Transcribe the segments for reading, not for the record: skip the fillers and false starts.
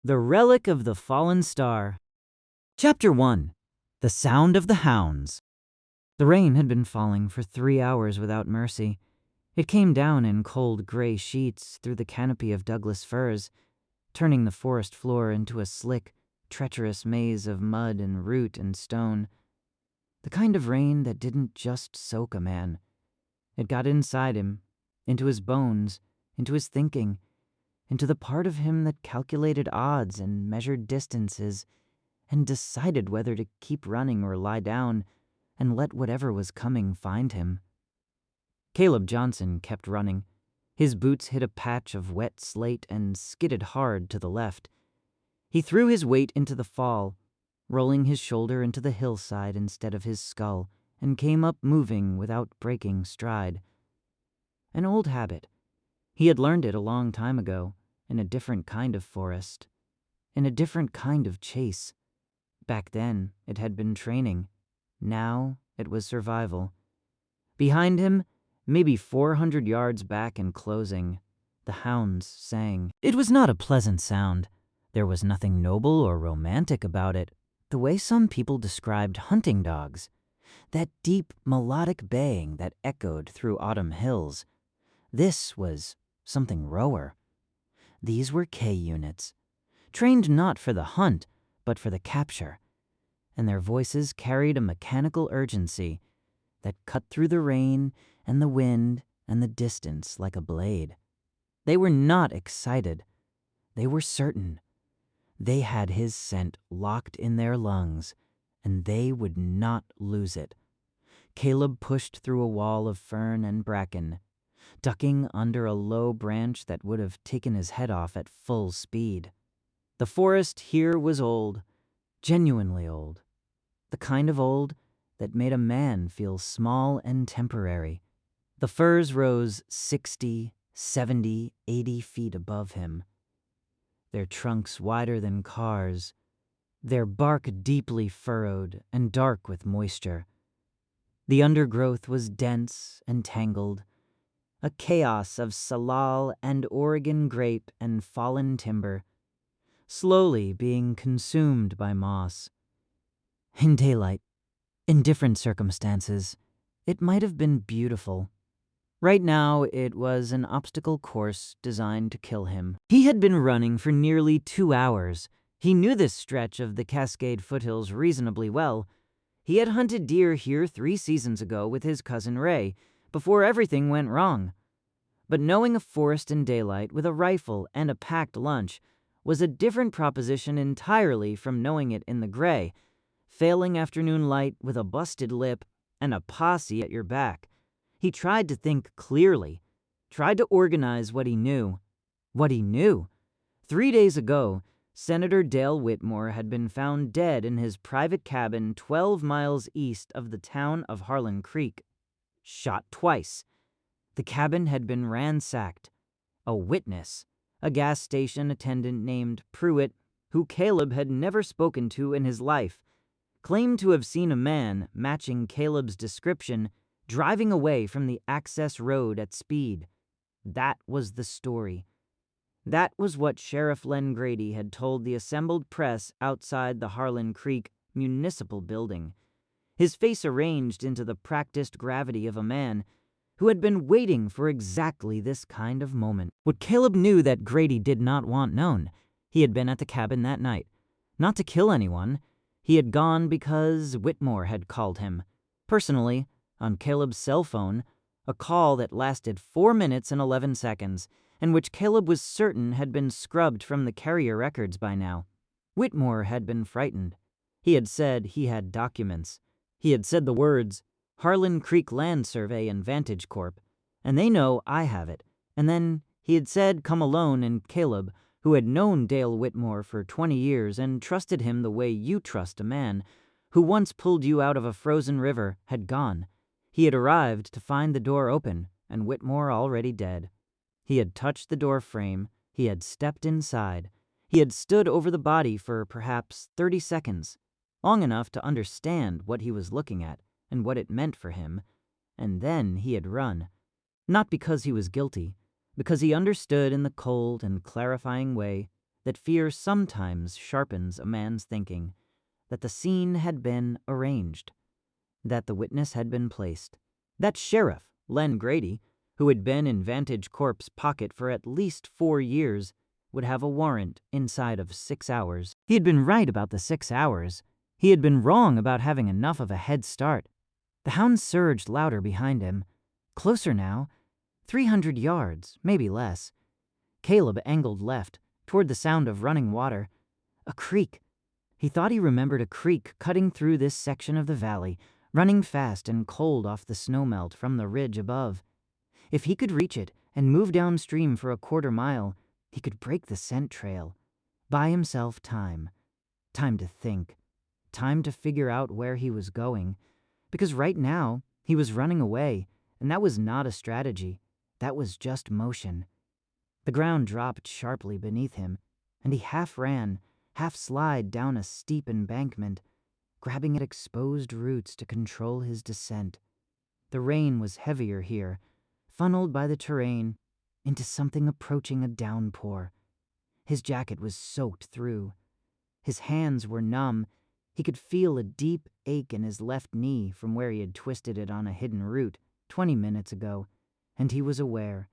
The Relic of the Fallen Star. Chapter 1. The Sound of the Hounds. The rain had been falling for 3 hours without mercy. It came down in cold gray sheets through the canopy of Douglas firs, turning the forest floor into a slick, treacherous maze of mud and root and stone. The kind of rain that didn't just soak a man. It got inside him, into his bones, into his thinking, into the part of him that calculated odds and measured distances and decided whether to keep running or lie down and let whatever was coming find him. Caleb Johnson kept running. His boots hit a patch of wet slate and skidded hard to the left. He threw his weight into the fall, rolling his shoulder into the hillside instead of his skull, and came up moving without breaking stride. An old habit. He had learned it a long time ago, in a different kind of forest, in a different kind of chase. Back then, it had been training. Now, it was survival. Behind him, maybe 400 yards back and closing, the hounds sang. It was not a pleasant sound. There was nothing noble or romantic about it, the way some people described hunting dogs. That deep, melodic baying that echoed through autumn hills. This was something rower. These were K units, trained not for the hunt, but for the capture, and their voices carried a mechanical urgency that cut through the rain and the wind and the distance like a blade. They were not excited. They were certain. They had his scent locked in their lungs, and they would not lose it. Caleb pushed through a wall of fern and bracken, ducking under a low branch that would have taken his head off at full speed. The forest here was old, genuinely old, the kind of old that made a man feel small and temporary. The firs rose 60, 70, 80 feet above him, their trunks wider than cars, their bark deeply furrowed and dark with moisture. The undergrowth was dense and tangled, a chaos of salal and Oregon grape and fallen timber, slowly being consumed by moss. In daylight, in different circumstances, it might have been beautiful. Right now, it was an obstacle course designed to kill him. He had been running for nearly 2 hours. He knew this stretch of the Cascade foothills reasonably well. He had hunted deer here 3 seasons ago with his cousin Ray, before everything went wrong. But knowing a forest in daylight with a rifle and a packed lunch was a different proposition entirely from knowing it in the gray, failing afternoon light with a busted lip and a posse at your back. He tried to think clearly, tried to organize what he knew. What he knew. 3 days ago, Senator Dale Whitmore had been found dead in his private cabin 12 miles east of the town of Harlan Creek. Shot twice. The cabin had been ransacked. A witness, a gas station attendant named Pruitt, who Caleb had never spoken to in his life, claimed to have seen a man matching Caleb's description driving away from the access road at speed. That was the story. That was what Sheriff Len Grady had told the assembled press outside the Harlan Creek Municipal Building, his face arranged into the practiced gravity of a man who had been waiting for exactly this kind of moment. What Caleb knew that Grady did not want known. He had been at the cabin that night. Not to kill anyone. He had gone because Whitmore had called him. Personally, on Caleb's cell phone, a call that lasted 4 minutes and 11 seconds, and which Caleb was certain had been scrubbed from the carrier records by now. Whitmore had been frightened. He had said he had documents. He had said the words, Harlan Creek Land Survey and Vantage Corp, and they know I have it. And then he had said come alone, and Caleb, who had known Dale Whitmore for 20 years and trusted him the way you trust a man, who once pulled you out of a frozen river, had gone. He had arrived to find the door open and Whitmore already dead. He had touched the door frame. He had stepped inside. He had stood over the body for perhaps 30 seconds, long enough to understand what he was looking at and what it meant for him, and then he had run. Not because he was guilty, because he understood in the cold and clarifying way that fear sometimes sharpens a man's thinking, that the scene had been arranged, that the witness had been placed, that Sheriff Len Grady, who had been in Vantage Corp's pocket for at least 4 years, would have a warrant inside of 6 hours. He had been right about the 6 hours. He had been wrong about having enough of a head start. The hounds surged louder behind him. Closer now. 300 yards, maybe less. Caleb angled left, toward the sound of running water. A creek. He thought he remembered a creek cutting through this section of the valley, running fast and cold off the snowmelt from the ridge above. If he could reach it and move downstream for a quarter mile, he could break the scent trail. Buy himself time. Time to think. Time to figure out where he was going. Because right now, he was running away, and that was not a strategy. That was just motion. The ground dropped sharply beneath him, and he half ran, half slid down a steep embankment, grabbing at exposed roots to control his descent. The rain was heavier here, funneled by the terrain into something approaching a downpour. His jacket was soaked through. His hands were numb. He could feel a deep ache in his left knee from where he had twisted it on a hidden route 20 minutes ago, and he was aware,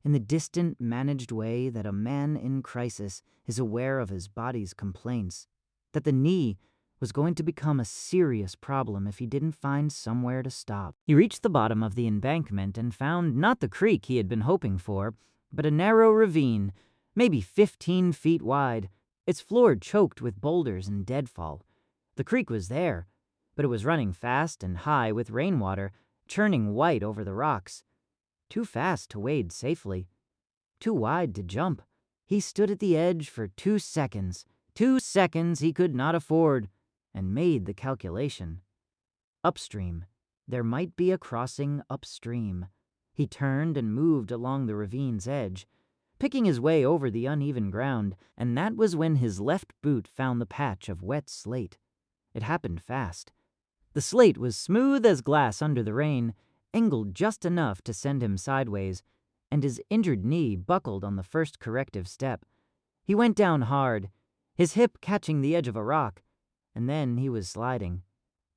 in the distant, managed way that a man in crisis is aware of his body's complaints, that the knee was going to become a serious problem if he didn't find somewhere to stop. He reached the bottom of the embankment and found not the creek he had been hoping for, but a narrow ravine, maybe 15 feet wide, its floor choked with boulders and deadfall. The creek was there, but it was running fast and high with rainwater, churning white over the rocks. Too fast to wade safely. Too wide to jump. He stood at the edge for 2 seconds. 2 seconds he could not afford, and made the calculation. Upstream. There might be a crossing upstream. He turned and moved along the ravine's edge, picking his way over the uneven ground, and that was when his left boot found the patch of wet slate. It happened fast. The slate was smooth as glass under the rain, angled just enough to send him sideways, and his injured knee buckled on the first corrective step. He went down hard, his hip catching the edge of a rock, and then he was sliding.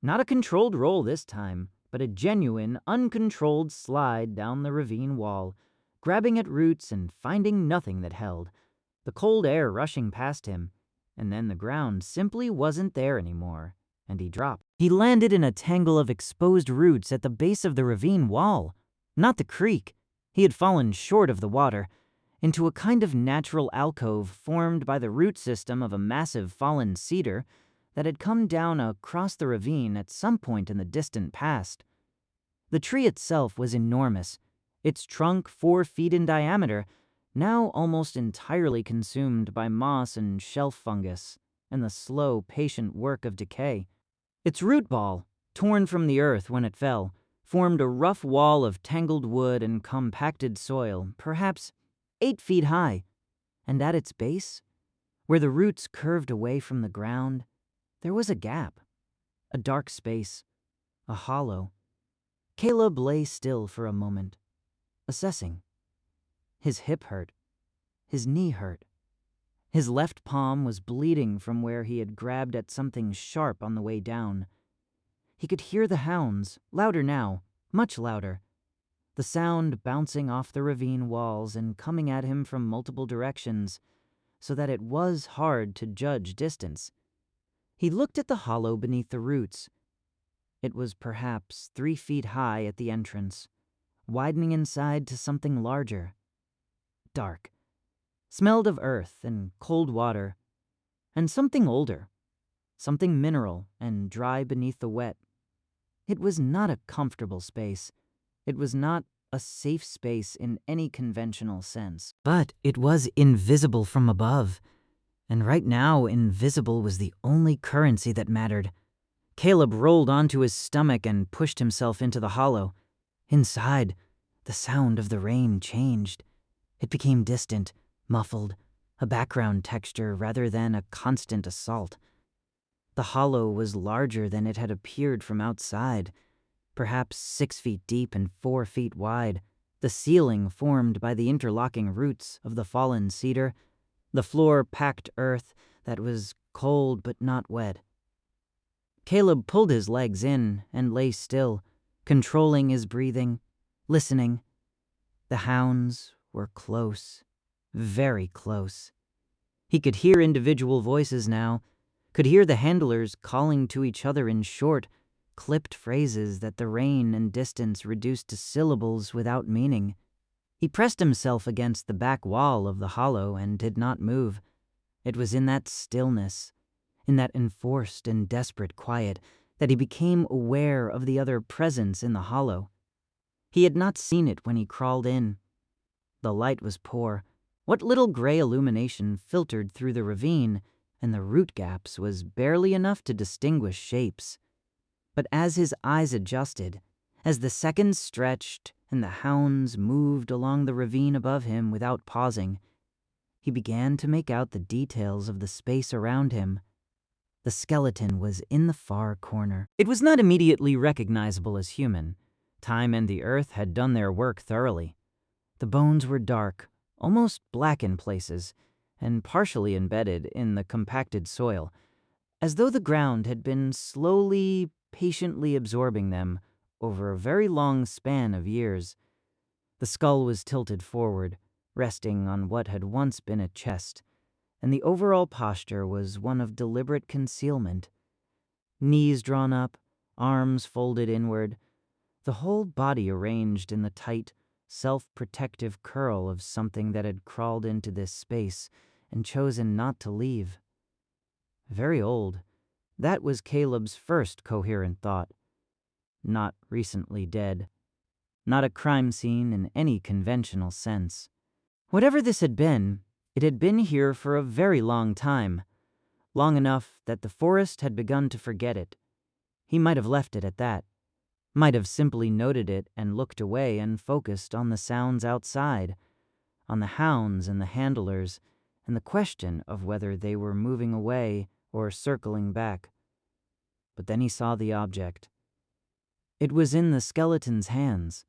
Not a controlled roll this time, but a genuine, uncontrolled slide down the ravine wall, grabbing at roots and finding nothing that held, the cold air rushing past him, and then the ground simply wasn't there anymore, and he dropped. He landed in a tangle of exposed roots at the base of the ravine wall, not the creek. He had fallen short of the water, into a kind of natural alcove formed by the root system of a massive fallen cedar that had come down across the ravine at some point in the distant past. The tree itself was enormous, its trunk 4 feet in diameter, now almost entirely consumed by moss and shelf fungus and the slow, patient work of decay. Its root ball, torn from the earth when it fell, formed a rough wall of tangled wood and compacted soil, perhaps 8 feet high, and at its base, where the roots curved away from the ground, there was a gap, a dark space, a hollow. Caleb lay still for a moment, assessing. His hip hurt. His knee hurt. His left palm was bleeding from where he had grabbed at something sharp on the way down. He could hear the hounds, louder now, much louder. The sound bouncing off the ravine walls and coming at him from multiple directions, so that it was hard to judge distance. He looked at the hollow beneath the roots. It was perhaps 3 feet high at the entrance, widening inside to something larger. Dark. Smelled of earth and cold water, and something older, something mineral and dry beneath the wet. It was not a comfortable space. It was not a safe space in any conventional sense. But it was invisible from above, and right now invisible was the only currency that mattered. Caleb rolled onto his stomach and pushed himself into the hollow. Inside, the sound of the rain changed. It became distant, muffled, a background texture rather than a constant assault. The hollow was larger than it had appeared from outside, perhaps 6 feet deep and 4 feet wide, the ceiling formed by the interlocking roots of the fallen cedar, The floor packed earth that was cold but not wet. Caleb pulled his legs in and lay still, controlling his breathing, listening. The hounds were close, very close. He could hear individual voices now, could hear the handlers calling to each other in short, clipped phrases that the rain and distance reduced to syllables without meaning. He pressed himself against the back wall of the hollow and did not move. It was in that stillness, in that enforced and desperate quiet, that he became aware of the other presence in the hollow. He had not seen it when he crawled in. The light was poor. What little gray illumination filtered through the ravine and the root gaps was barely enough to distinguish shapes. But as his eyes adjusted, as the seconds stretched and the hounds moved along the ravine above him without pausing, he began to make out the details of the space around him. The skeleton was in the far corner. It was not immediately recognizable as human. Time and the earth had done their work thoroughly. The bones were dark, almost black in places, and partially embedded in the compacted soil, as though the ground had been slowly, patiently absorbing them over a very long span of years. The skull was tilted forward, resting on what had once been a chest, and the overall posture was one of deliberate concealment. Knees drawn up, arms folded inward, the whole body arranged in the tight, self-protective curl of something that had crawled into this space and chosen not to leave. Very old. That was Caleb's first coherent thought. Not recently dead. Not a crime scene in any conventional sense. Whatever this had been, it had been here for a very long time. Long enough that the forest had begun to forget it. He might have left it at that. Might have simply noted it and looked away and focused on the sounds outside, on the hounds and the handlers, and the question of whether they were moving away or circling back. But then he saw the object. It was in the skeleton's hands,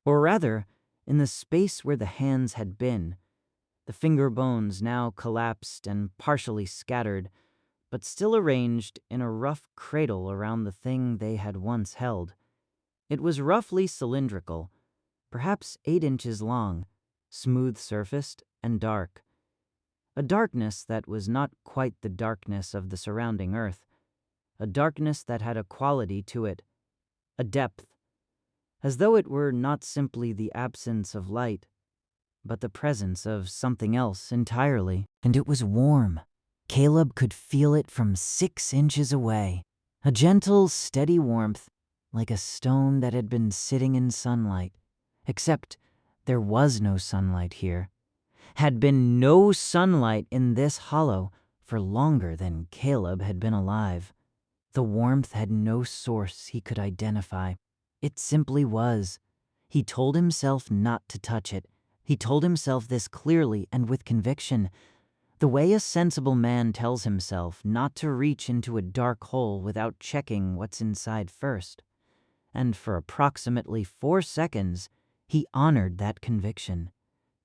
or rather, in the space where the hands had been, the finger bones now collapsed and partially scattered, but still arranged in a rough cradle around the thing they had once held. It was roughly cylindrical, perhaps 8 inches long, smooth-surfaced and dark. A darkness that was not quite the darkness of the surrounding earth, a darkness that had a quality to it, a depth, as though it were not simply the absence of light, but the presence of something else entirely. And it was warm. Caleb could feel it from 6 inches away, a gentle, steady warmth, like a stone that had been sitting in sunlight, except there was no sunlight here. Had been no sunlight in this hollow for longer than Caleb had been alive. The warmth had no source he could identify. It simply was. He told himself not to touch it. He told himself this clearly and with conviction, the way a sensible man tells himself not to reach into a dark hole without checking what's inside first. And for approximately 4 seconds, he honored that conviction.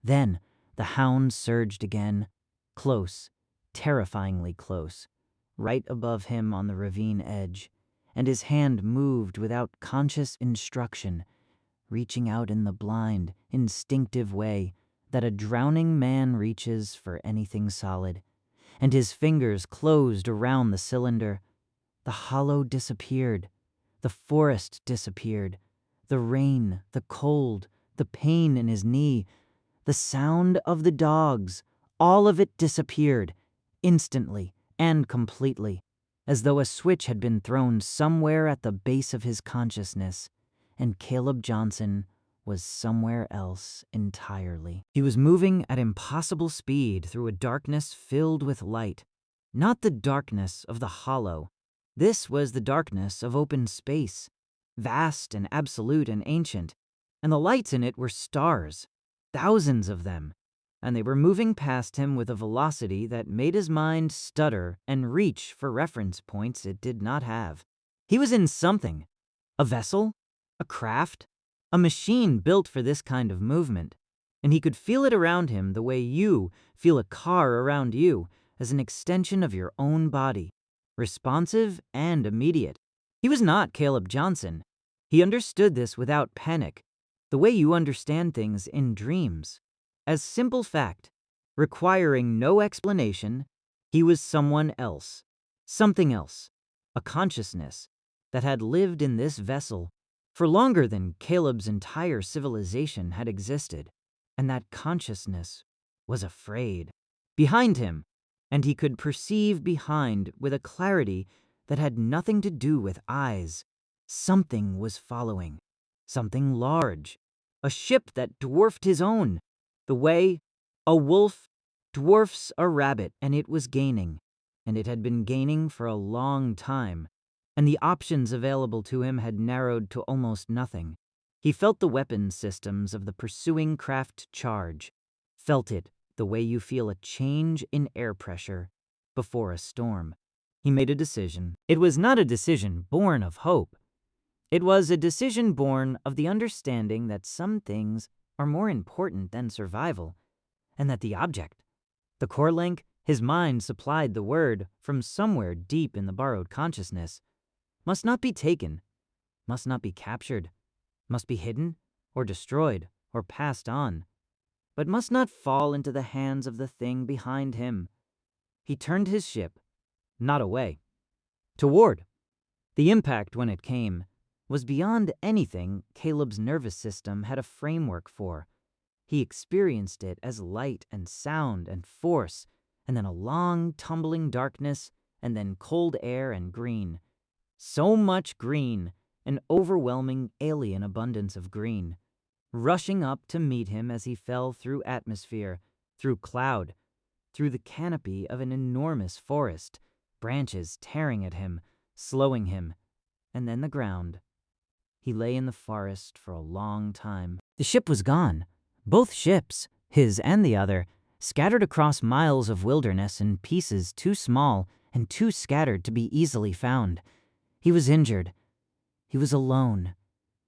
Then the hound surged again, close, terrifyingly close, right above him on the ravine edge, and his hand moved without conscious instruction, reaching out in the blind, instinctive way that a drowning man reaches for anything solid, and his fingers closed around the cylinder. The hollow disappeared. The forest disappeared. The rain, the cold, the pain in his knee, the sound of the dogs, all of it disappeared, instantly and completely, as though a switch had been thrown somewhere at the base of his consciousness, and Caleb Johnson was somewhere else entirely. He was moving at impossible speed through a darkness filled with light. Not the darkness of the hollow. This was the darkness of open space, vast and absolute and ancient, and the lights in it were stars, thousands of them, and they were moving past him with a velocity that made his mind stutter and reach for reference points it did not have. He was in something, a vessel, a craft, a machine built for this kind of movement. and he could feel it around him the way you feel a car around you, as an extension of your own body, responsive and immediate. He was not Caleb Johnson. He understood this without panic, the way you understand things in dreams. As simple fact, requiring no explanation, he was someone else, something else, a consciousness that had lived in this vessel for longer than Caleb's entire civilization had existed, and that consciousness was afraid. Behind him, and he could perceive behind with a clarity that had nothing to do with eyes, something was following, something large, a ship that dwarfed his own, the way a wolf dwarfs a rabbit, and it was gaining, and it had been gaining for a long time, and the options available to him had narrowed to almost nothing. He felt the weapons systems of the pursuing craft charge, felt it the way you feel a change in air pressure before a storm. He made a decision. It was not a decision born of hope. It was a decision born of the understanding that some things are more important than survival, and that the object, the core link, his mind supplied the word from somewhere deep in the borrowed consciousness, must not be taken, must not be captured, must be hidden or destroyed or passed on, but must not fall into the hands of the thing behind him. He turned his ship, not away, toward. The impact, when it came, was beyond anything Caleb's nervous system had a framework for. He experienced it as light and sound and force, and then a long, tumbling darkness, and then cold air and green. So much green, an overwhelming alien abundance of green, rushing up to meet him as he fell through atmosphere, through cloud, through the canopy of an enormous forest, branches tearing at him, slowing him, and then the ground. He lay in the forest for a long time. The ship was gone. Both ships, his and the other, scattered across miles of wilderness in pieces too small and too scattered to be easily found. He was injured. He was alone.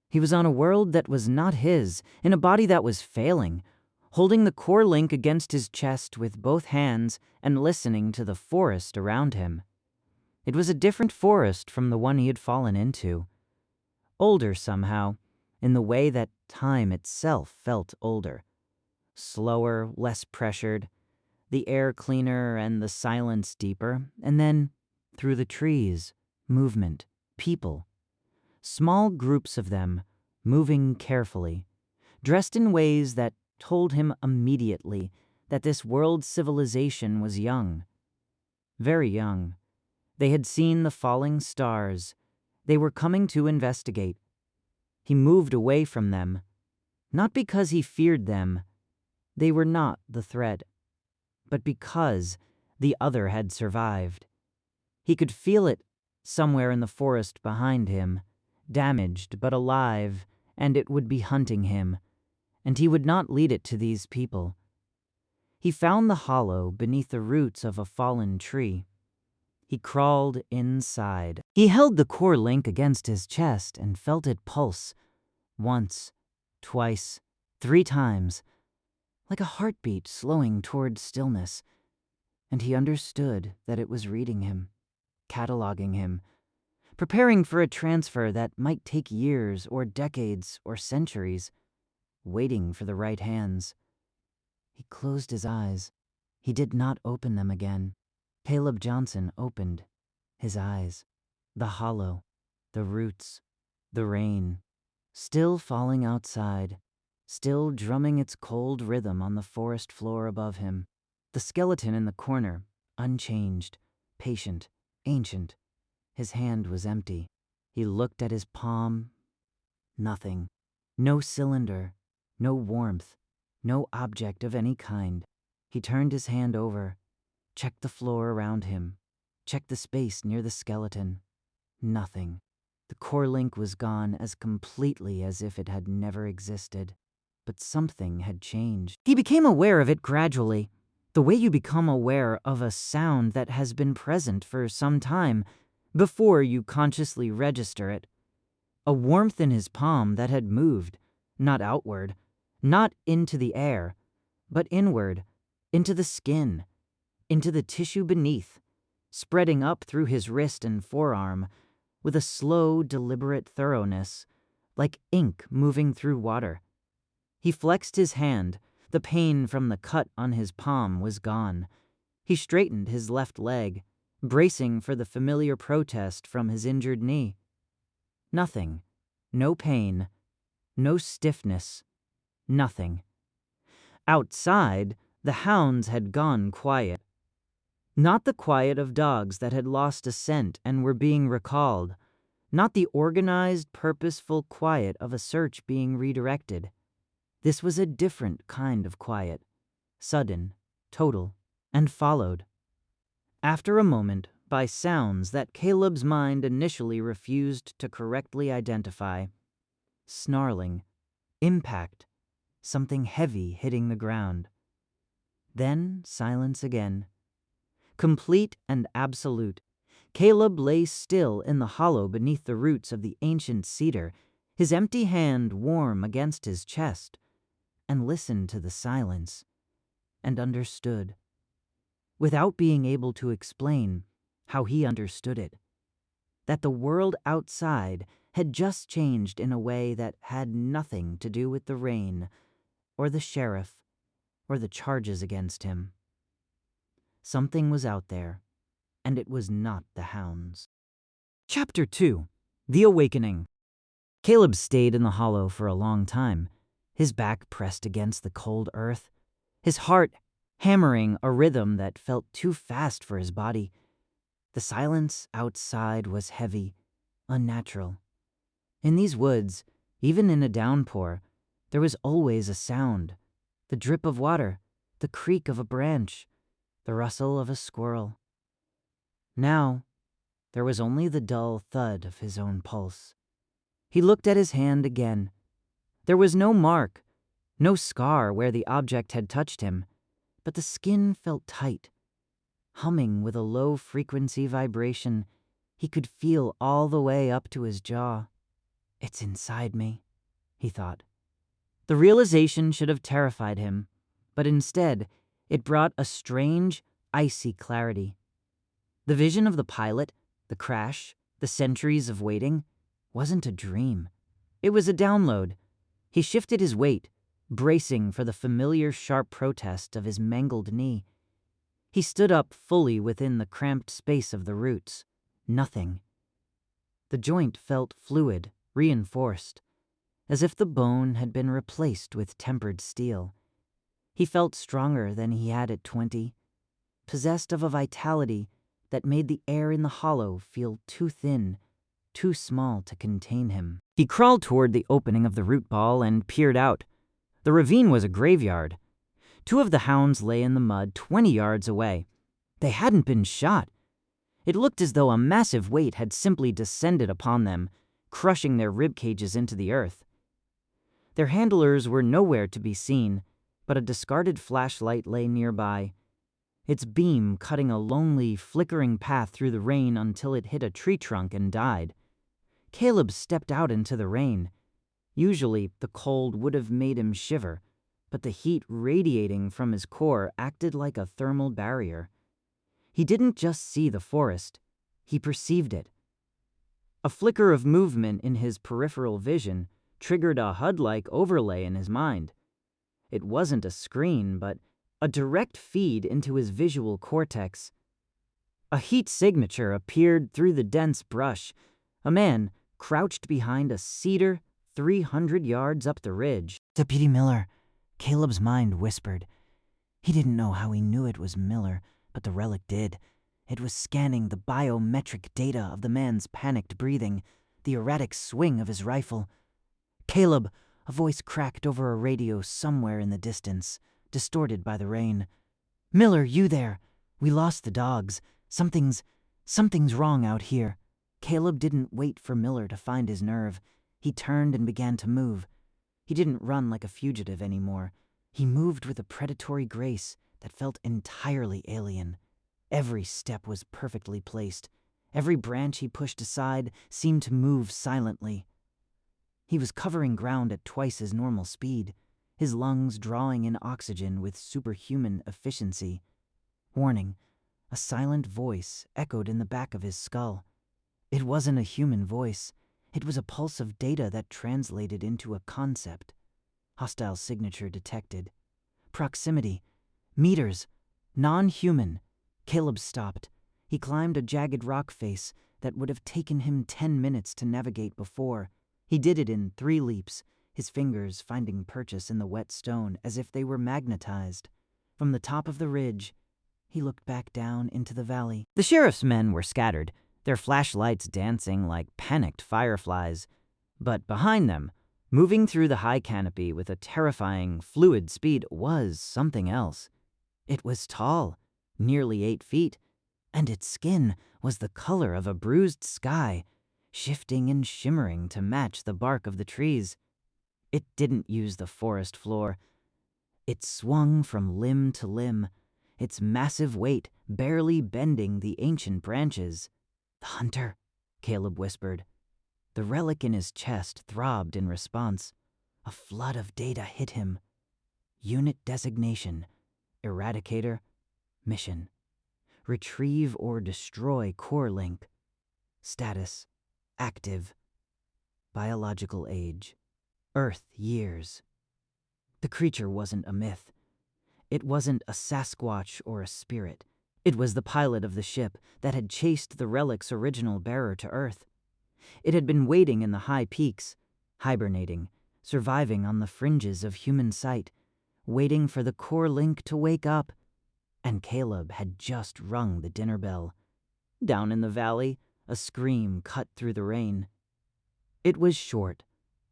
He was on a world that was not his, in a body that was failing, holding the core link against his chest with both hands and listening to the forest around him. It was a different forest from the one he had fallen into. Older somehow, in the way that time itself felt older. Slower, less pressured, the air cleaner and the silence deeper, and then, through the trees, movement, people. Small groups of them, moving carefully, dressed in ways that told him immediately that this world's civilization was young. Very young. They had seen the falling stars. They were coming to investigate. He moved away from them, not because he feared them. They were not the threat, but because the other had survived. He could feel it somewhere in the forest behind him, damaged but alive, and it would be hunting him, and he would not lead it to these people. He found the hollow beneath the roots of a fallen tree. He crawled inside. He held the core link against his chest and felt it pulse. Once, twice, 3 times, like a heartbeat slowing toward stillness. And he understood that it was reading him, cataloging him, preparing for a transfer that might take years or decades or centuries, waiting for the right hands. He closed his eyes. He did not open them again. Caleb Johnson opened his eyes. The hollow, the roots, the rain, still falling outside, still drumming its cold rhythm on the forest floor above him. The skeleton in the corner, unchanged, patient, ancient. His hand was empty. He looked at his palm. Nothing. No cylinder, no warmth, no object of any kind. He turned his hand over, checked the floor around him, checked the space near the skeleton. Nothing. The core link was gone as completely as if it had never existed. But something had changed. He became aware of it gradually, the way you become aware of a sound that has been present for some time before you consciously register it. A warmth in his palm that had moved, not outward, not into the air, but inward, into the skin, into the tissue beneath, spreading up through his wrist and forearm with a slow, deliberate thoroughness, like ink moving through water. He flexed his hand. The pain from the cut on his palm was gone. He straightened his left leg, bracing for the familiar protest from his injured knee. Nothing. No pain. No stiffness. Nothing. Outside, the hounds had gone quiet. Not the quiet of dogs that had lost a scent and were being recalled. Not the organized, purposeful quiet of a search being redirected. This was a different kind of quiet. Sudden, total, and followed. After a moment, by sounds that Caleb's mind initially refused to correctly identify. Snarling, impact, something heavy hitting the ground. Then silence again. Complete and absolute. Caleb lay still in the hollow beneath the roots of the ancient cedar, his empty hand warm against his chest, and listened to the silence, and understood, without being able to explain how he understood it, that the world outside had just changed in a way that had nothing to do with the rain, or the sheriff, or the charges against him. Something was out there, and it was not the hounds. Chapter 2. The Awakening. Caleb stayed in the hollow for a long time, his back pressed against the cold earth, his heart hammering a rhythm that felt too fast for his body. The silence outside was heavy, unnatural. In these woods, even in a downpour, there was always a sound, the drip of water, the creak of a branch, the rustle of a squirrel. Now, there was only the dull thud of his own pulse. He looked at his hand again. There was no mark, no scar where the object had touched him, but the skin felt tight, humming with a low-frequency vibration he could feel all the way up to his jaw. It's inside me, he thought. The realization should have terrified him, but instead it brought a strange, icy clarity. The vision of the pilot, the crash, the centuries of waiting, wasn't a dream. It was a download. He shifted his weight, bracing for the familiar sharp protest of his mangled knee. He stood up fully within the cramped space of the roots. Nothing. The joint felt fluid, reinforced, as if the bone had been replaced with tempered steel. He felt stronger than he had at 20, possessed of a vitality that made the air in the hollow feel too thin, too small to contain him. He crawled toward the opening of the root ball and peered out. The ravine was a graveyard. 2 of the hounds lay in the mud 20 yards away. They hadn't been shot. It looked as though a massive weight had simply descended upon them, crushing their rib cages into the earth. Their handlers were nowhere to be seen, but a discarded flashlight lay nearby, its beam cutting a lonely, flickering path through the rain until it hit a tree trunk and died. Caleb stepped out into the rain. Usually, the cold would have made him shiver, but the heat radiating from his core acted like a thermal barrier. He didn't just see the forest, he perceived it. A flicker of movement in his peripheral vision triggered a HUD-like overlay in his mind. It wasn't a screen, but a direct feed into his visual cortex. A heat signature appeared through the dense brush, a man crouched behind a cedar 300 yards up the ridge. Deputy Miller, Caleb's mind whispered. He didn't know how he knew it was Miller, but the relic did. It was scanning the biometric data of the man's panicked breathing, the erratic swing of his rifle. Caleb, a voice cracked over a radio somewhere in the distance, distorted by the rain. Miller, you there? We lost the dogs. Something's wrong out here. Caleb didn't wait for Miller to find his nerve. He turned and began to move. He didn't run like a fugitive anymore. He moved with a predatory grace that felt entirely alien. Every step was perfectly placed. Every branch he pushed aside seemed to move silently. He was covering ground at twice his normal speed. his lungs drawing in oxygen with superhuman efficiency. Warning, a silent voice echoed in the back of his skull. It wasn't a human voice. It was a pulse of data that translated into a concept. Hostile signature detected. Proximity. Meters. Non-human. Caleb stopped. He climbed a jagged rock face that would have taken him 10 minutes to navigate before. He did it in 3 leaps, his fingers finding purchase in the wet stone as if they were magnetized. From the top of the ridge, he looked back down into the valley. The sheriff's men were scattered, their flashlights dancing like panicked fireflies. But behind them, moving through the high canopy with a terrifying, fluid speed, was something else. It was tall, nearly 8 feet, and its skin was the color of a bruised sky, shifting and shimmering to match the bark of the trees. It didn't use the forest floor. It swung from limb to limb, its massive weight barely bending the ancient branches. "The hunter," Caleb whispered. The relic in his chest throbbed in response. A flood of data hit him. Unit designation, Eradicator, mission. Retrieve or destroy core link. Status, active. Biological age, Earth years. The creature wasn't a myth. It wasn't a Sasquatch or a spirit. It was the pilot of the ship that had chased the relic's original bearer to Earth. It had been waiting in the high peaks, hibernating, surviving on the fringes of human sight, waiting for the core link to wake up. And Caleb had just rung the dinner bell. Down in the valley, a scream cut through the rain. It was short,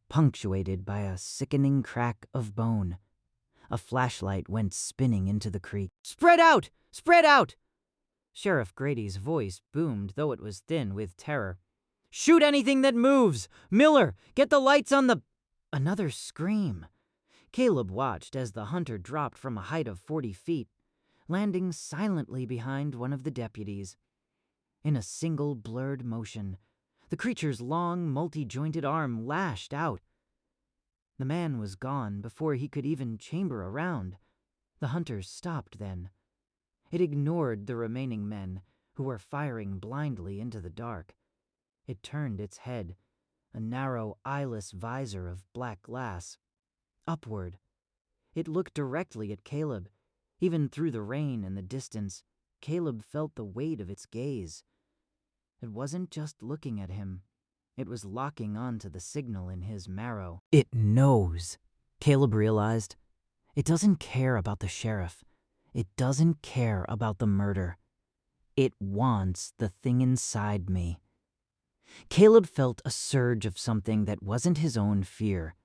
punctuated by a sickening crack of bone. A flashlight went spinning into the creek. "Spread out! Spread out!" Sheriff Grady's voice boomed, though it was thin with terror. "Shoot anything that moves! Miller, get the lights on the—" Another scream. Caleb watched as the hunter dropped from a height of 40 feet, landing silently behind one of the deputies. In a single blurred motion, the creature's long, multi-jointed arm lashed out. The man was gone before he could even chamber around. The hunter stopped then. It ignored the remaining men, who were firing blindly into the dark. It turned its head, a narrow, eyeless visor of black glass. Upward. It looked directly at Caleb. Even through the rain and the distance, Caleb felt the weight of its gaze. It wasn't just looking at him. It was locking onto the signal in his marrow. It knows, Caleb realized. It doesn't care about the sheriff. It doesn't care about the murder. It wants the thing inside me. Caleb felt a surge of something that wasn't his own fear.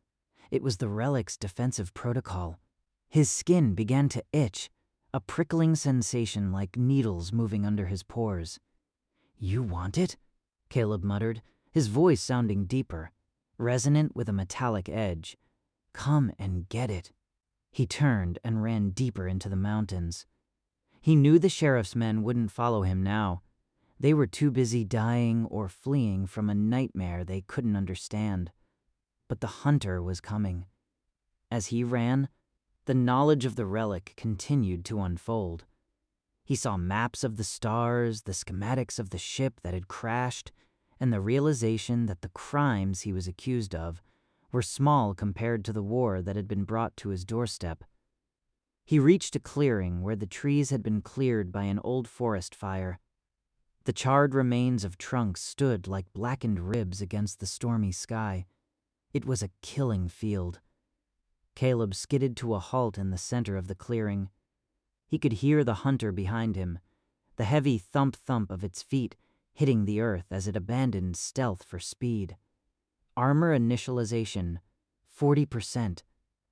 It was the relic's defensive protocol. His skin began to itch, a prickling sensation like needles moving under his pores. "You want it?" Caleb muttered, his voice sounding deeper, resonant with a metallic edge. "Come and get it." He turned and ran deeper into the mountains. He knew the sheriff's men wouldn't follow him now. They were too busy dying or fleeing from a nightmare they couldn't understand. But the hunter was coming. As he ran, the knowledge of the relic continued to unfold. He saw maps of the stars, the schematics of the ship that had crashed, and the realization that the crimes he was accused of were small compared to the war that had been brought to his doorstep. He reached a clearing where the trees had been cleared by an old forest fire. The charred remains of trunks stood like blackened ribs against the stormy sky. It was a killing field. Caleb skidded to a halt in the center of the clearing. He could hear the hunter behind him, the heavy thump-thump of its feet hitting the earth as it abandoned stealth for speed. Armor initialization, 40%.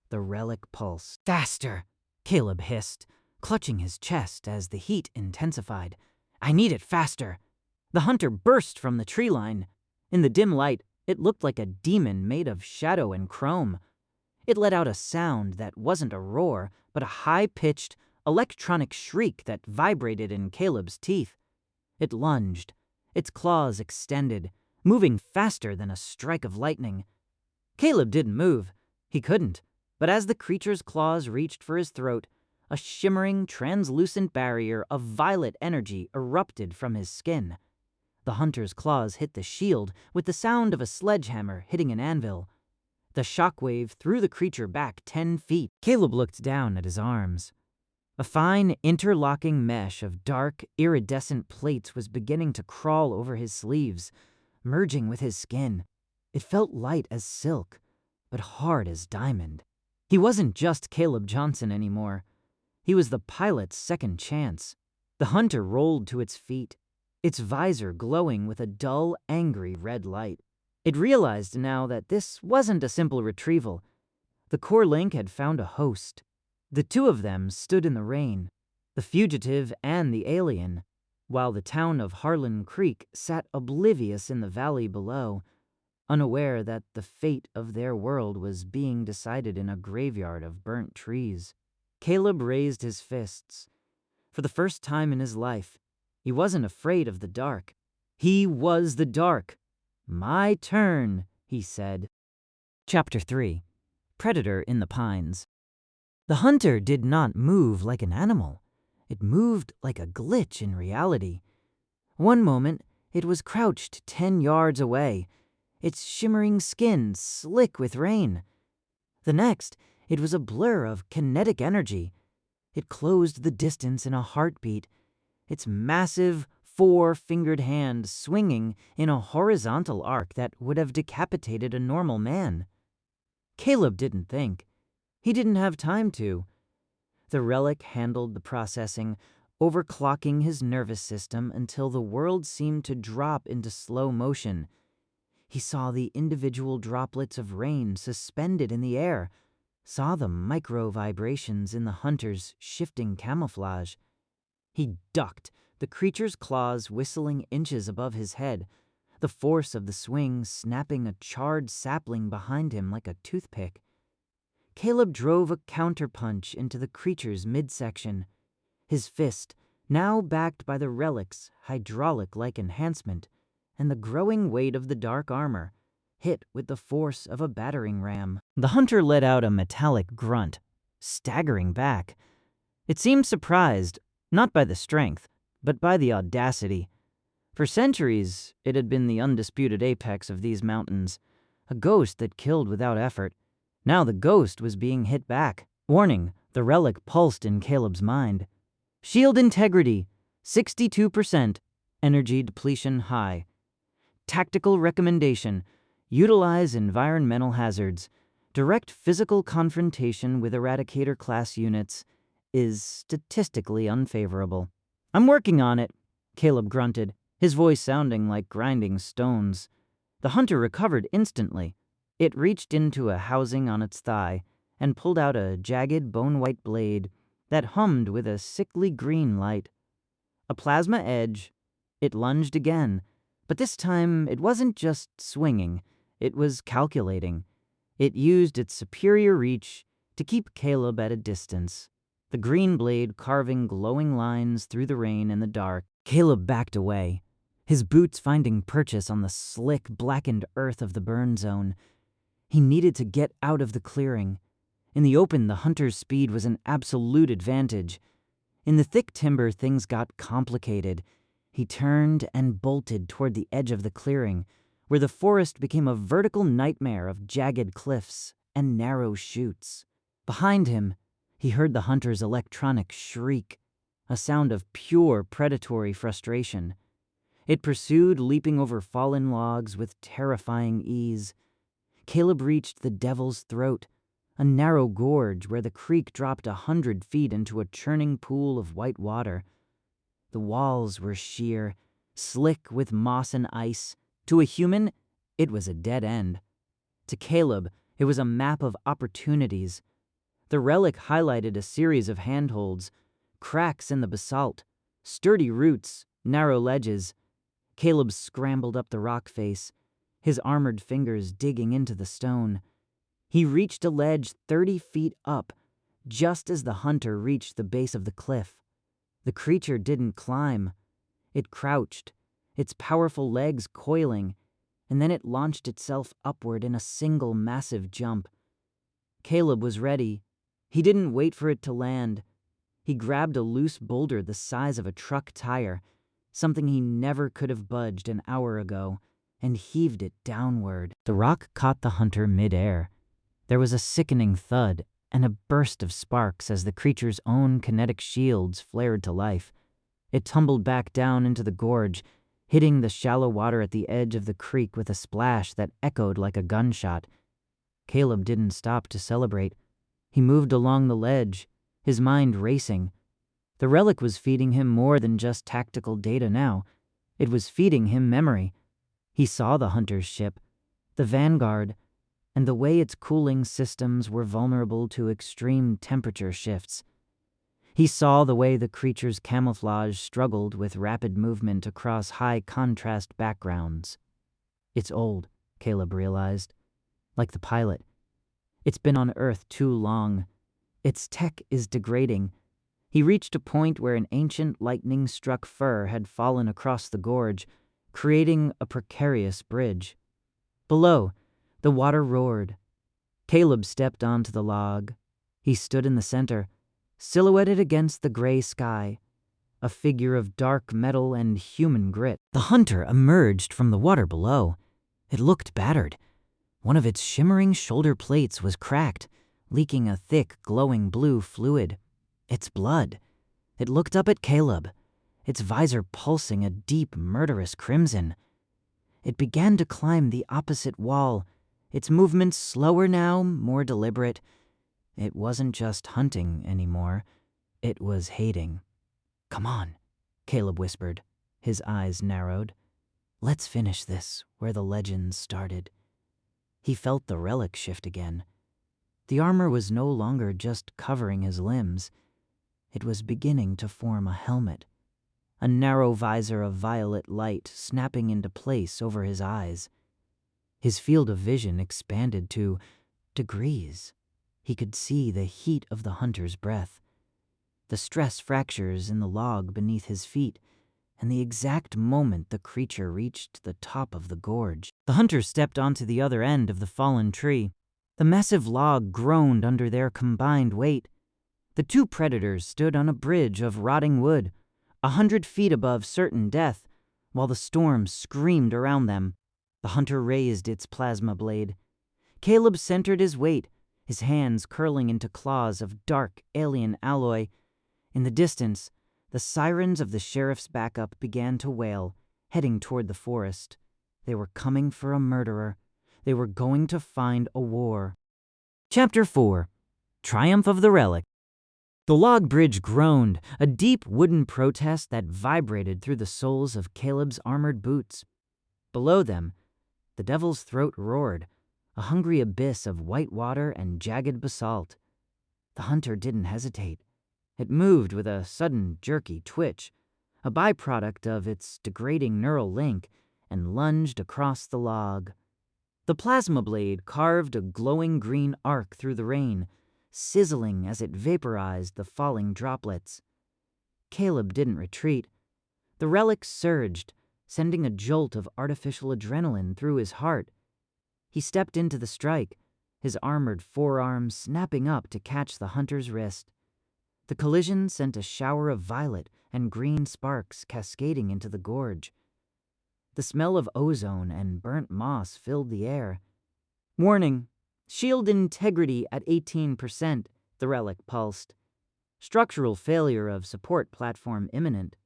The relic pulse. "Faster!" Caleb hissed, clutching his chest as the heat intensified. "I need it faster!" The hunter burst from the tree line. In the dim light, it looked like a demon made of shadow and chrome. It let out a sound that wasn't a roar, but a high-pitched, electronic shriek that vibrated in Caleb's teeth. It lunged, its claws extended, moving faster than a strike of lightning. Caleb didn't move. He couldn't. But as the creature's claws reached for his throat, a shimmering, translucent barrier of violet energy erupted from his skin. The hunter's claws hit the shield with the sound of a sledgehammer hitting an anvil. The shockwave threw the creature back 10 feet. Caleb looked down at his arms. A fine, interlocking mesh of dark, iridescent plates was beginning to crawl over his sleeves, merging with his skin. It felt light as silk, but hard as diamond. He wasn't just Caleb Johnson anymore. He was the pilot's second chance. The hunter rolled to its feet, its visor glowing with a dull, angry red light. It realized now that this wasn't a simple retrieval. The core link had found a host. The two of them stood in the rain, the fugitive and the alien, while the town of Harlan Creek sat oblivious in the valley below, unaware that the fate of their world was being decided in a graveyard of burnt trees. Caleb raised his fists. For the first time in his life, he wasn't afraid of the dark. He was the dark. "My turn," he said. Chapter 3. Predator in the Pines. The hunter did not move like an animal. It moved like a glitch in reality. One moment, it was crouched 10 yards away, its shimmering skin slick with rain. The next, it was a blur of kinetic energy. It closed the distance in a heartbeat, its massive, 4-fingered hand swinging in a horizontal arc that would have decapitated a normal man. Caleb didn't think. He didn't have time to. The relic handled the processing, overclocking his nervous system until the world seemed to drop into slow motion. He saw the individual droplets of rain suspended in the air, saw the micro-vibrations in the hunter's shifting camouflage. He ducked, the creature's claws whistling inches above his head, the force of the swing snapping a charred sapling behind him like a toothpick. Caleb drove a counterpunch into the creature's midsection. His fist, now backed by the relic's hydraulic-like enhancement and the growing weight of the dark armor, hit with the force of a battering ram. The hunter let out a metallic grunt, staggering back. It seemed surprised, not by the strength, but by the audacity. For centuries, it had been the undisputed apex of these mountains, a ghost that killed without effort. Now the ghost was being hit back. Warning, the relic pulsed in Caleb's mind. Shield integrity, 62%, energy depletion high. Tactical recommendation, utilize environmental hazards. Direct physical confrontation with Eradicator class units is statistically unfavorable. "I'm working on it," Caleb grunted, his voice sounding like grinding stones. The hunter recovered instantly. It reached into a housing on its thigh and pulled out a jagged bone-white blade that hummed with a sickly green light. A plasma edge. It lunged again, but this time it wasn't just swinging, it was calculating. It used its superior reach to keep Caleb at a distance, the green blade carving glowing lines through the rain and the dark. Caleb backed away, his boots finding purchase on the slick, blackened earth of the burn zone. He needed to get out of the clearing. In the open, the hunter's speed was an absolute advantage. In the thick timber, things got complicated. He turned and bolted toward the edge of the clearing, where the forest became a vertical nightmare of jagged cliffs and narrow chutes. Behind him, he heard the hunter's electronic shriek, a sound of pure predatory frustration. It pursued, leaping over fallen logs with terrifying ease. Caleb reached the devil's throat, a narrow gorge where the creek dropped 100 feet into a churning pool of white water. The walls were sheer, slick with moss and ice. To a human, it was a dead end. To Caleb, it was a map of opportunities. The relic highlighted a series of handholds, cracks in the basalt, sturdy roots, narrow ledges. Caleb scrambled up the rock face, his armored fingers digging into the stone. He reached a ledge 30 feet up, just as the hunter reached the base of the cliff. The creature didn't climb. It crouched, its powerful legs coiling, and then it launched itself upward in a single massive jump. Caleb was ready. He didn't wait for it to land. He grabbed a loose boulder the size of a truck tire, something he never could have budged an hour ago, and heaved it downward. The rock caught the hunter midair. There was a sickening thud and a burst of sparks as the creature's own kinetic shields flared to life. It tumbled back down into the gorge, hitting the shallow water at the edge of the creek with a splash that echoed like a gunshot. Caleb didn't stop to celebrate. He moved along the ledge, his mind racing. The relic was feeding him more than just tactical data now. It was feeding him memory. He saw the hunter's ship, the Vanguard, and the way its cooling systems were vulnerable to extreme temperature shifts. He saw the way the creature's camouflage struggled with rapid movement across high-contrast backgrounds. It's old, Caleb realized. Like the pilot. It's been on Earth too long. Its tech is degrading. He reached a point where an ancient lightning-struck fir had fallen across the gorge, creating a precarious bridge. Below, the water roared. Caleb stepped onto the log. He stood in the center, silhouetted against the gray sky, a figure of dark metal and human grit. The hunter emerged from the water below. It looked battered. One of its shimmering shoulder plates was cracked, leaking a thick, glowing blue fluid. Its blood. It looked up at Caleb, its visor pulsing a deep, murderous crimson. It began to climb the opposite wall, its movements slower now, more deliberate. It wasn't just hunting anymore. It was hating. "Come on," Caleb whispered, his eyes narrowed. "Let's finish this where the legends started." He felt the relic shift again. The armor was no longer just covering his limbs. It was beginning to form a helmet, a narrow visor of violet light snapping into place over his eyes. His field of vision expanded to degrees. He could see the heat of the hunter's breath, the stress fractures in the log beneath his feet, and the exact moment the creature reached the top of the gorge. The hunter stepped onto the other end of the fallen tree. The massive log groaned under their combined weight. The two predators stood on a bridge of rotting wood, 100 feet above certain death, while the storm screamed around them. The hunter raised its plasma blade. Caleb centered his weight, his hands curling into claws of dark alien alloy. In the distance, the sirens of the sheriff's backup began to wail, heading toward the forest. They were coming for a murderer. They were going to find a war. Chapter 4. Triumph of the Relic. The log bridge groaned, a deep wooden protest that vibrated through the soles of Caleb's armored boots. Below them, the devil's throat roared, a hungry abyss of white water and jagged basalt. The hunter didn't hesitate. It moved with a sudden, jerky twitch, a byproduct of its degrading neural link, and lunged across the log. The plasma blade carved a glowing green arc through the rain, sizzling as it vaporized the falling droplets. Caleb didn't retreat. The relic surged, sending a jolt of artificial adrenaline through his heart. He stepped into the strike, his armored forearm snapping up to catch the hunter's wrist. The collision sent a shower of violet and green sparks cascading into the gorge. The smell of ozone and burnt moss filled the air. "Warning, shield integrity at 18%, the relic pulsed. "Structural failure of support platform imminent."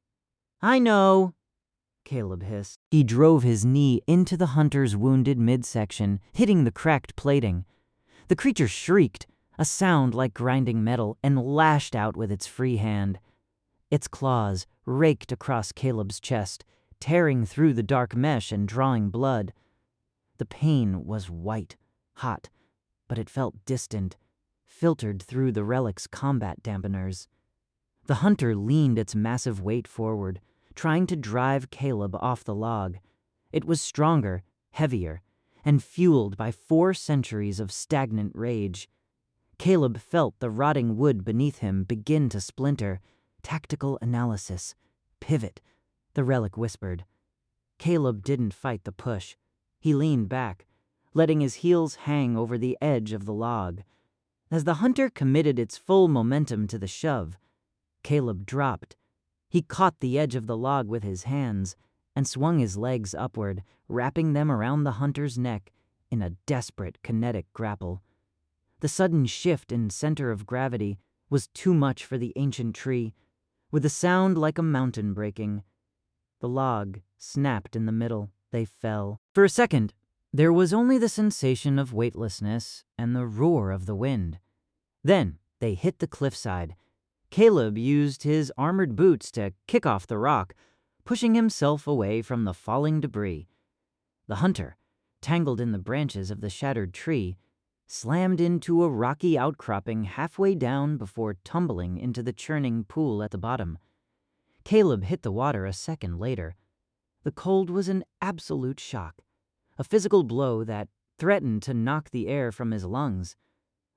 "I know," Caleb hissed. He drove his knee into the hunter's wounded midsection, hitting the cracked plating. The creature shrieked, a sound like grinding metal, and lashed out with its free hand. Its claws raked across Caleb's chest, tearing through the dark mesh and drawing blood. The pain was white, hot, but it felt distant, filtered through the relic's combat dampeners. The hunter leaned its massive weight forward, trying to drive Caleb off the log. It was stronger, heavier, and fueled by 4 centuries of stagnant rage. Caleb felt the rotting wood beneath him begin to splinter. "Tactical analysis. Pivot," the relic whispered. Caleb didn't fight the push. He leaned back, letting his heels hang over the edge of the log. As the hunter committed its full momentum to the shove, Caleb dropped. He caught the edge of the log with his hands and swung his legs upward, wrapping them around the hunter's neck in a desperate kinetic grapple. The sudden shift in center of gravity was too much for the ancient tree. With a sound like a mountain breaking, the log snapped in the middle. They fell. For a second, there was only the sensation of weightlessness and the roar of the wind. Then they hit the cliffside. Caleb used his armored boots to kick off the rock, pushing himself away from the falling debris. The hunter, tangled in the branches of the shattered tree, slammed into a rocky outcropping halfway down before tumbling into the churning pool at the bottom. Caleb hit the water a second later. The cold was an absolute shock, a physical blow that threatened to knock the air from his lungs.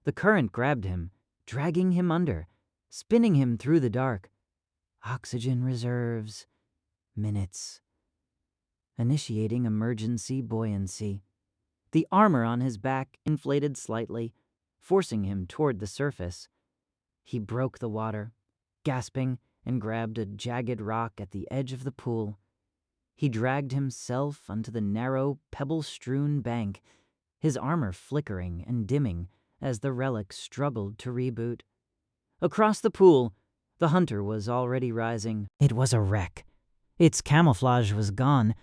The current grabbed him, dragging him under, spinning him through the dark. Oxygen reserves. Minutes. Initiating emergency buoyancy. The armor on his back inflated slightly, forcing him toward the surface. He broke the water, gasping, and grabbed a jagged rock at the edge of the pool. He dragged himself onto the narrow, pebble-strewn bank, his armor flickering and dimming as the relic struggled to reboot. Across the pool, the hunter was already rising. It was a wreck. Its camouflage was gone,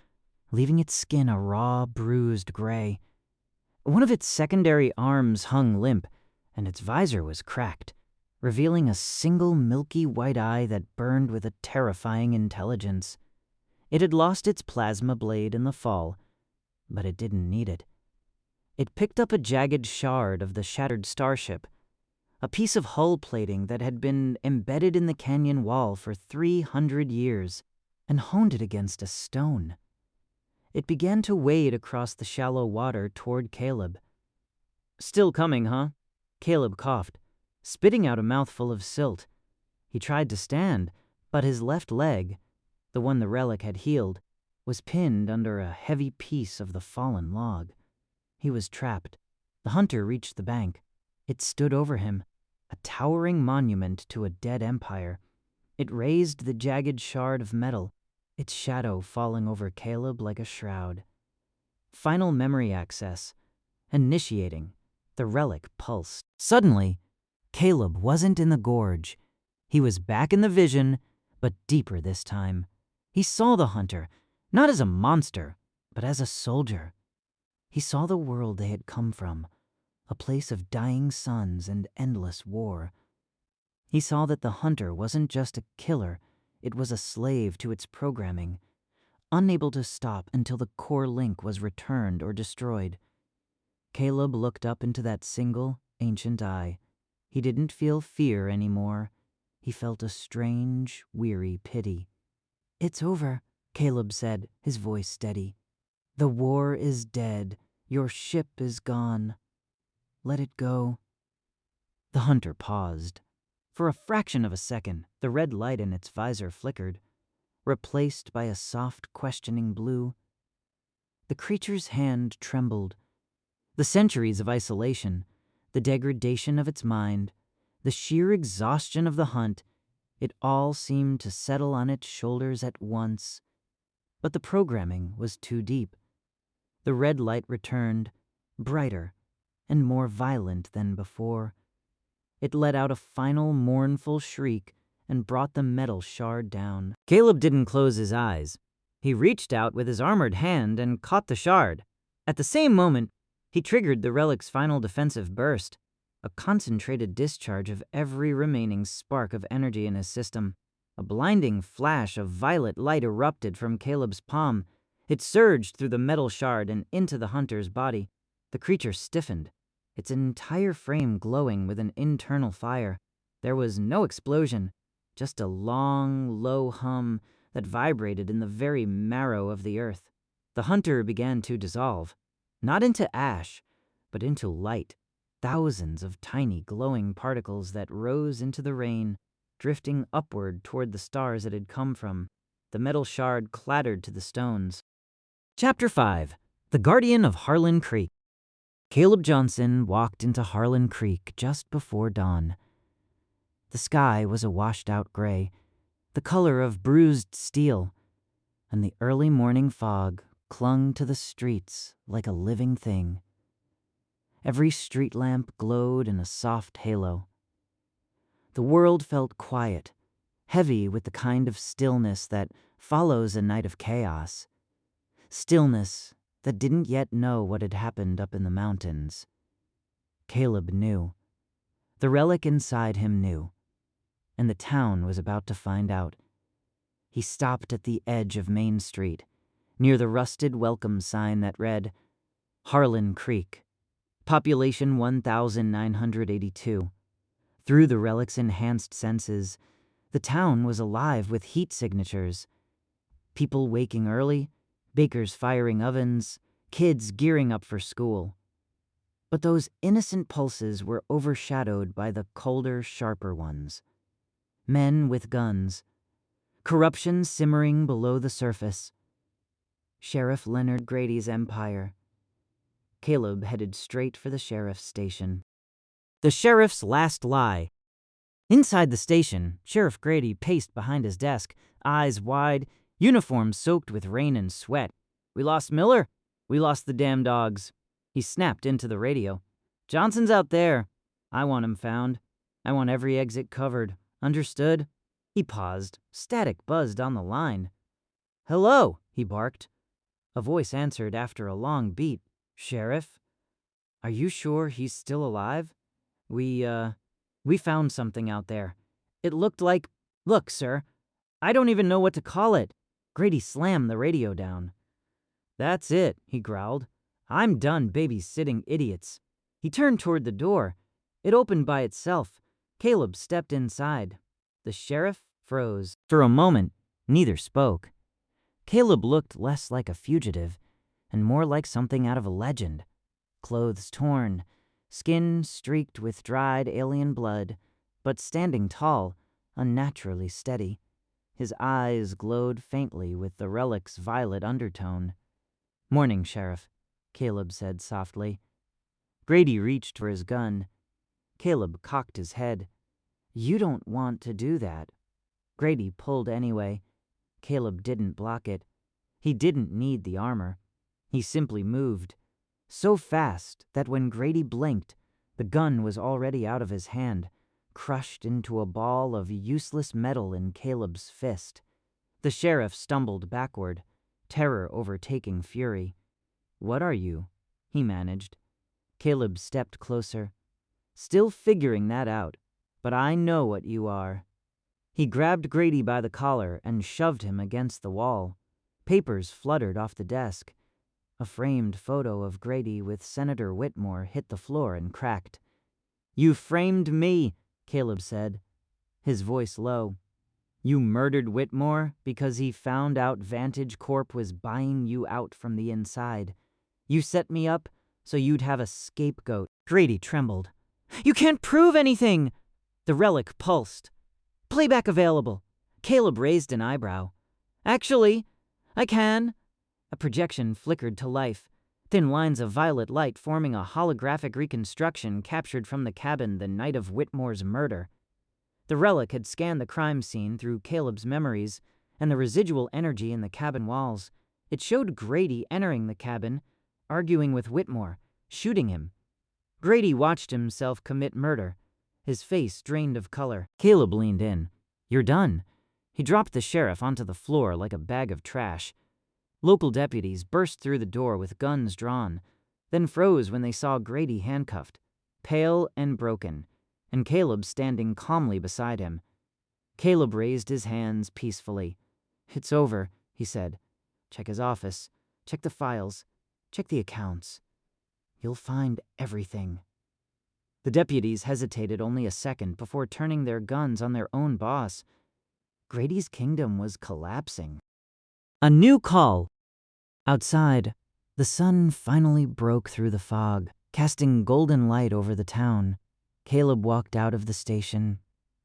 leaving its skin a raw, bruised gray. One of its secondary arms hung limp, and its visor was cracked, revealing a single milky white eye that burned with a terrifying intelligence. It had lost its plasma blade in the fall, but it didn't need it. It picked up a jagged shard of the shattered starship, a piece of hull plating that had been embedded in the canyon wall for 300 years, and honed it against a stone. It began to wade across the shallow water toward Caleb. "Still coming, huh?" Caleb coughed, spitting out a mouthful of silt. He tried to stand, but his left leg, the one the relic had healed, was pinned under a heavy piece of the fallen log. He was trapped. The hunter reached the bank. It stood over him, a towering monument to a dead empire. It raised the jagged shard of metal, its shadow falling over Caleb like a shroud. Final memory access. Initiating. The relic pulsed. Suddenly, Caleb wasn't in the gorge. He was back in the vision, but deeper this time. He saw the hunter, not as a monster, but as a soldier. He saw the world they had come from, a place of dying suns and endless war. He saw that the hunter wasn't just a killer, it was a slave to its programming, unable to stop until the core link was returned or destroyed. Caleb looked up into that single, ancient eye. He didn't feel fear anymore. He felt a strange, weary pity. "It's over," Caleb said, his voice steady. "The war is dead. Your ship is gone. Let it go." The hunter paused. For a fraction of a second, the red light in its visor flickered, replaced by a soft, questioning blue. The creature's hand trembled. The centuries of isolation, the degradation of its mind, the sheer exhaustion of the hunt, it all seemed to settle on its shoulders at once. But the programming was too deep. The red light returned, brighter and more violent than before. It let out a final mournful shriek and brought the metal shard down. Caleb didn't close his eyes. He reached out with his armored hand and caught the shard. At the same moment, he triggered the relic's final defensive burst, a concentrated discharge of every remaining spark of energy in his system. A blinding flash of violet light erupted from Caleb's palm. It surged through the metal shard and into the hunter's body. The creature stiffened, its entire frame glowing with an internal fire. There was no explosion, just a long, low hum that vibrated in the very marrow of the earth. The hunter began to dissolve, not into ash, but into light, thousands of tiny glowing particles that rose into the rain, drifting upward toward the stars it had come from. The metal shard clattered to the stones. Chapter 5. The Guardian of Harlan Creek. Caleb Johnson walked into Harlan Creek just before dawn. The sky was a washed-out gray, the color of bruised steel, and the early morning fog clung to the streets like a living thing. Every street lamp glowed in a soft halo. The world felt quiet, heavy with the kind of stillness that follows a night of chaos. Stillness that didn't yet know what had happened up in the mountains. Caleb knew. The relic inside him knew. And the town was about to find out. He stopped at the edge of Main Street, near the rusted welcome sign that read, Harlan Creek, population 1,982. Through the relic's enhanced senses, the town was alive with heat signatures. People waking early, bakers firing ovens, kids gearing up for school. But those innocent pulses were overshadowed by the colder, sharper ones. Men with guns. Corruption simmering below the surface. Sheriff Leonard Grady's empire. Caleb headed straight for the sheriff's station. The sheriff's last lie. Inside the station, Sheriff Grady paced behind his desk, eyes wide, uniform soaked with rain and sweat. "We lost Miller. We lost the damn dogs." He snapped into the radio. "Johnson's out there. I want him found. I want every exit covered. Understood?" He paused. Static buzzed on the line. "Hello," he barked. A voice answered after a long beat. "Sheriff? Are you sure he's still alive? We found something out there. It looked like... Look, sir. I don't even know what to call it." Grady slammed the radio down. "That's it," he growled. "I'm done babysitting idiots." He turned toward the door. It opened by itself. Caleb stepped inside. The sheriff froze. For a moment, neither spoke. Caleb looked less like a fugitive and more like something out of a legend. Clothes torn, skin streaked with dried alien blood, but standing tall, unnaturally steady. His eyes glowed faintly with the relic's violet undertone. "Morning, Sheriff," Caleb said softly. Grady reached for his gun. Caleb cocked his head. "You don't want to do that." Grady pulled anyway. Caleb didn't block it. He didn't need the armor. He simply moved. So fast that when Grady blinked, the gun was already out of his hand, crushed into a ball of useless metal in Caleb's fist. The sheriff stumbled backward, terror overtaking fury. "What are you?" he managed. Caleb stepped closer. "Still figuring that out, but I know what you are." He grabbed Grady by the collar and shoved him against the wall. Papers fluttered off the desk. A framed photo of Grady with Senator Whitmore hit the floor and cracked. "You framed me," Caleb said, his voice low. "You murdered Whitmore because he found out Vantage Corp was buying you out from the inside. You set me up so you'd have a scapegoat." Grady trembled. "You can't prove anything!" The relic pulsed. "Playback available." Caleb raised an eyebrow. "Actually, I can." A projection flickered to life, thin lines of violet light forming a holographic reconstruction captured from the cabin the night of Whitmore's murder. The relic had scanned the crime scene through Caleb's memories and the residual energy in the cabin walls. It showed Grady entering the cabin, arguing with Whitmore, shooting him. Grady watched himself commit murder, his face drained of color. Caleb leaned in. "You're done." He dropped the sheriff onto the floor like a bag of trash. Local deputies burst through the door with guns drawn, then froze when they saw Grady handcuffed, pale and broken, and Caleb standing calmly beside him. Caleb raised his hands peacefully. "It's over," he said. "Check his office. Check the files. Check the accounts. You'll find everything." The deputies hesitated only a second before turning their guns on their own boss. Grady's kingdom was collapsing. A new call. Outside, the sun finally broke through the fog, casting golden light over the town. Caleb walked out of the station.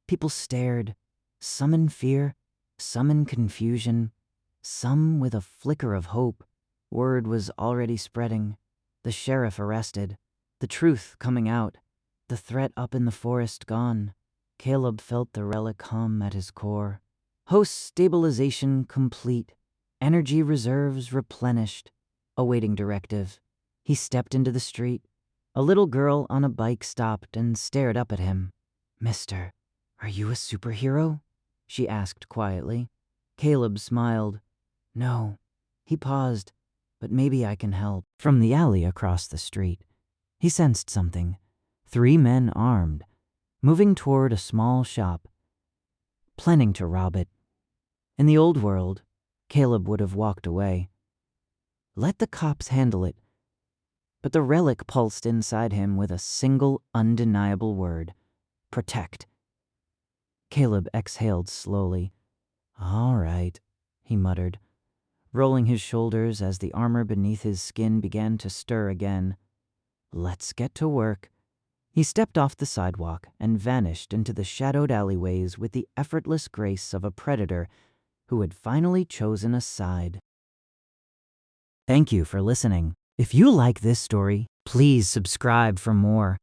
People stared, some in fear, some in confusion, some with a flicker of hope. Word was already spreading. The sheriff arrested. The truth coming out, the threat up in the forest gone. Caleb felt the relic hum at his core. Host stabilization complete. Energy reserves replenished. Awaiting directive. He stepped into the street. A little girl on a bike stopped and stared up at him. "Mister, are you a superhero?" she asked quietly. Caleb smiled. "No." He paused. "But maybe I can help." From the alley across the street, he sensed something. 3 men armed, moving toward a small shop, planning to rob it. In the old world, Caleb would have walked away. Let the cops handle it. But the relic pulsed inside him with a single undeniable word: protect. Caleb exhaled slowly. "All right," he muttered, rolling his shoulders as the armor beneath his skin began to stir again. "Let's get to work." He stepped off the sidewalk and vanished into the shadowed alleyways with the effortless grace of a predator who had finally chosen a side. Thank you for listening. If you like this story, please subscribe for more.